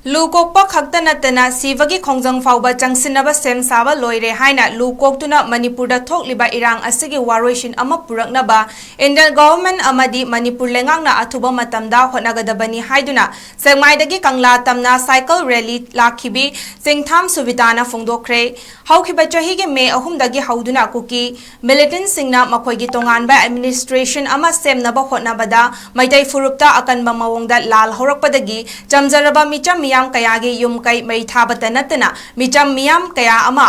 ꯂꯨꯀꯣꯛꯄ ꯈꯛꯇ ꯅꯠꯇꯅ ꯁꯤꯕꯒꯤ ꯈꯣꯡꯖꯪ ꯐꯥꯎꯕ ꯆꯪꯁꯤꯟꯅꯕ ꯁꯦꯝ ꯁꯥꯕ ꯂꯣꯏꯔꯦ ꯍꯥꯏꯅ ꯂꯨꯀꯣꯛꯇꯨꯅ ꯃꯅꯤꯄꯨꯔꯗ ꯊꯣꯛꯂꯤꯕ ꯏꯔꯥꯡ ꯑꯁꯤꯒꯤ ꯋꯥꯔꯣꯏꯁꯤꯟ ꯑꯃ ꯄꯨꯔꯛꯅꯕ ꯏꯟꯗꯤꯌꯟ ꯒꯚꯔꯟꯃꯦꯟꯠ ꯑꯃꯗꯤ ꯃꯅꯤꯄꯨꯔ ꯂꯩꯉꯥꯛꯅ ꯑꯊꯨꯕ ꯃꯇꯝꯗ ꯍꯣꯠꯅꯒꯗꯕꯅꯤ ꯍꯥꯏꯗꯨꯅ ꯁꯦꯛꯃꯥꯏꯗꯒꯤ ꯀꯪꯂꯥ ꯇꯝꯅ ꯁꯥꯏꯀꯜ ꯔꯦꯂꯤ ꯂꯥꯛꯈꯤꯕꯤ ꯆꯤꯡꯊꯥꯝ-ꯁꯨꯕꯤꯇꯥꯅ ꯐꯣꯡꯗꯣꯛꯈ꯭ꯔꯦ꯫ ꯍꯧꯈꯤꯕ ꯆꯍꯤꯒꯤ ꯃꯦ 3ꯗꯒꯤ ꯍꯧꯗꯨꯅ ꯀꯨꯀꯤ ꯃꯤꯂꯤꯇꯦꯟꯠꯁꯤꯡꯅ ꯃꯈꯣꯏꯒꯤ ꯇꯣꯉꯥꯟꯕ ꯑꯦꯗꯃꯤꯅꯤꯁꯇ꯭ꯔꯦꯁꯟ ꯑꯃ ꯁꯦꯝꯅꯕ ꯍꯣꯠꯅꯕꯗ ꯃꯩꯇꯩ ꯐꯨꯔꯨꯞꯇ ꯑꯀꯟꯕ ꯃꯑꯣꯡꯗ ꯂꯥꯜ ꯍꯧꯔꯛꯄꯗꯒꯤ ꯆꯝꯖꯔꯕ ꯃꯤꯆꯝ ꯃꯤꯌꯥꯝ ꯀꯌꯥꯒꯤ ꯌꯨꯝꯀꯩ ꯃꯩ ꯊꯥꯕꯇ ꯅꯠꯇꯅ ꯃꯤꯆꯝ ꯃꯤꯌꯥꯝ ꯀꯌꯥ ꯑꯃ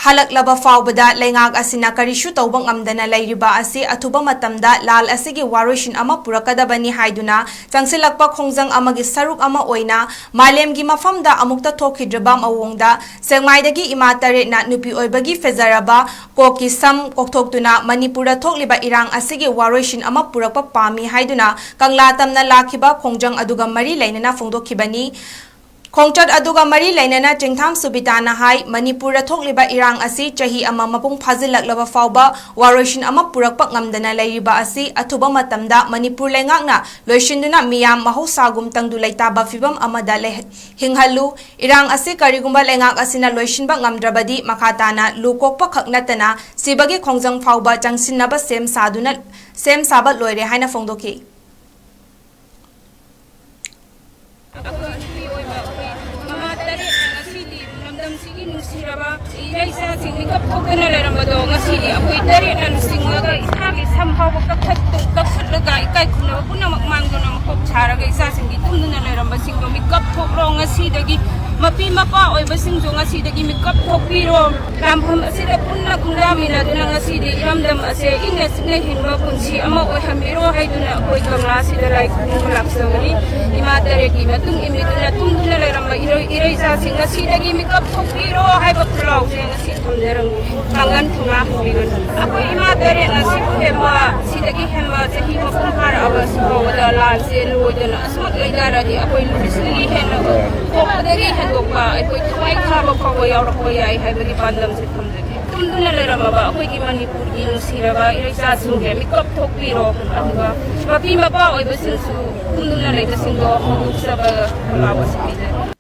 ꯍꯜꯂꯛꯂꯕ ꯐꯥꯎꯕꯗ ꯂꯩꯉꯥꯛ ꯑꯁꯤꯅ ꯀꯔꯤꯁꯨ ꯇꯧꯕ ꯉꯝꯗꯅ ꯂꯩꯔꯤꯕ ꯑꯁꯤ ꯑꯊꯨꯕ ꯃꯇꯝꯗ ꯂꯥꯜ ꯑꯁꯤꯒꯤ ꯋꯥꯔꯣꯏꯁꯤꯟ ꯑꯃ ꯄꯨꯔꯛꯀꯗꯕꯅꯤ ꯍꯥꯏꯗꯨꯅ ꯆꯪꯁꯤꯜꯂꯛꯄ ꯈꯣꯡꯖꯪ ꯑꯃꯒꯤ ꯁꯔꯨꯛ ꯑꯃ ꯑꯣꯏꯅ ꯃꯥꯂꯦꯝꯒꯤ ꯃꯐꯝꯗ ꯑꯃꯨꯛꯇ ꯊꯣꯛꯈꯤꯗ꯭ꯔꯕ ꯃꯑꯣꯡꯗ ꯁꯦꯛꯃꯥꯏꯗꯒꯤ ꯏꯃꯥ ꯇꯔꯦꯠꯅ ꯅꯨꯄꯤ ꯑꯣꯏꯕꯒꯤ ꯐꯖꯔꯕ ꯀꯣꯛꯀꯤ ꯁꯝ ꯀꯣꯛꯊꯣꯛꯇꯨꯅ ꯃꯅꯤꯄꯨꯔꯗ ꯊꯣꯛꯂꯤꯕ ꯏꯔꯥꯡ ꯑꯁꯤꯒꯤ ꯋꯥꯔꯣꯏꯁꯤꯟ ꯑꯃ ꯄꯨꯔꯛꯄ ꯄꯥꯝꯃꯤ ꯍꯥꯏꯗꯨꯅ ꯀꯪꯂꯥ ꯇꯝꯅ ꯂꯥꯛꯈꯤꯕ ꯈꯣꯡꯖꯪ ꯑꯗꯨꯒ ꯃꯔꯤ ꯂꯩꯅꯅ ꯐꯣꯡꯗꯣꯛꯈꯤꯕꯅꯤ꯫ ꯈꯣꯡꯆꯠ ꯑꯗꯨꯒ ꯃꯔꯤ ꯂꯩꯅꯅ ꯆꯤꯡꯊꯥꯝ-ꯁꯨꯕꯤꯇꯥꯅ ꯍꯥꯏ ꯃꯅꯤꯄꯨꯔꯗ ꯊꯣꯛꯂꯤꯕ ꯏꯔꯥꯡ ꯑꯁꯤ ꯆꯍꯤ ꯑꯃ ꯃꯄꯨꯡ ꯐꯥꯖꯤꯜꯂꯛꯂꯕ ꯐꯥꯎꯕ ꯋꯥꯔꯣꯏꯁꯤꯟ ꯑꯃ ꯄꯨꯔꯛꯄ ꯉꯝꯗꯅ ꯂꯩꯔꯤꯕ ꯑꯁꯤ ꯑꯊꯨꯕ ꯃꯇꯝꯗ ꯃꯅꯤꯄꯨꯔ ꯂꯩꯉꯥꯛꯅ ꯂꯣꯏꯁꯤꯟꯗꯨꯅ ꯃꯤꯌꯥꯝ ꯃꯍꯧꯁꯥꯒꯨꯝ ꯇꯪꯗꯨ ꯂꯩꯇꯥꯕ ꯐꯤꯚꯝ ꯑꯃꯗ ꯍꯤꯡꯍꯜꯂꯨ꯫ ꯏꯔꯥꯡ ꯑꯁꯤ ꯀꯔꯤꯒꯨꯝꯕ ꯂꯩꯉꯥꯛ ꯑꯁꯤꯅ ꯂꯣꯏꯁꯤꯟꯕ ꯉꯝꯗ꯭ꯔꯕꯗꯤ ꯃꯈꯥ ꯇꯥꯅ ꯂꯨ ꯀꯣꯛꯄ ꯈꯛ ꯅꯠꯇꯅ ꯁꯤꯕꯒꯤ ꯈꯣꯡꯖꯪ ꯐꯥꯎꯕ ꯆꯪꯁꯤꯟꯅꯕ ꯁꯦꯝ ꯁꯥꯕ ꯂꯣꯏꯔꯦ ꯍꯥꯏꯅ ꯐꯣꯡꯗꯣꯛꯈꯤ꯫ Mapi mapa oi basing jo ngasi dagi mikap thokpiro rampham asida punna kundamina duna ngasi di iramdam ase inga singa hinba punchi ama oi hamiro haiduna oi kamla sida lai kulapsawani ima tareki matung imiduna tunduna leramba iroi sa singa sidagi mikap thokpiro haiba pulau je ngasi thamderang kangan thunga hubigan akoi ima tare ngasi hema sidagi hema jahi mapum har awas bawda lal se loidana asmat leidara di akoi luisni hena kokadagi dokpa akoi thwai khaba phawa yaurappa yai haibagi pandam se thamjage tumduna lerama akoi manipur gi nusiraba irisa singge mikap thokpiro aduga mapi mapa oi basinsu tumduna leida singdo huduk saba lawas bide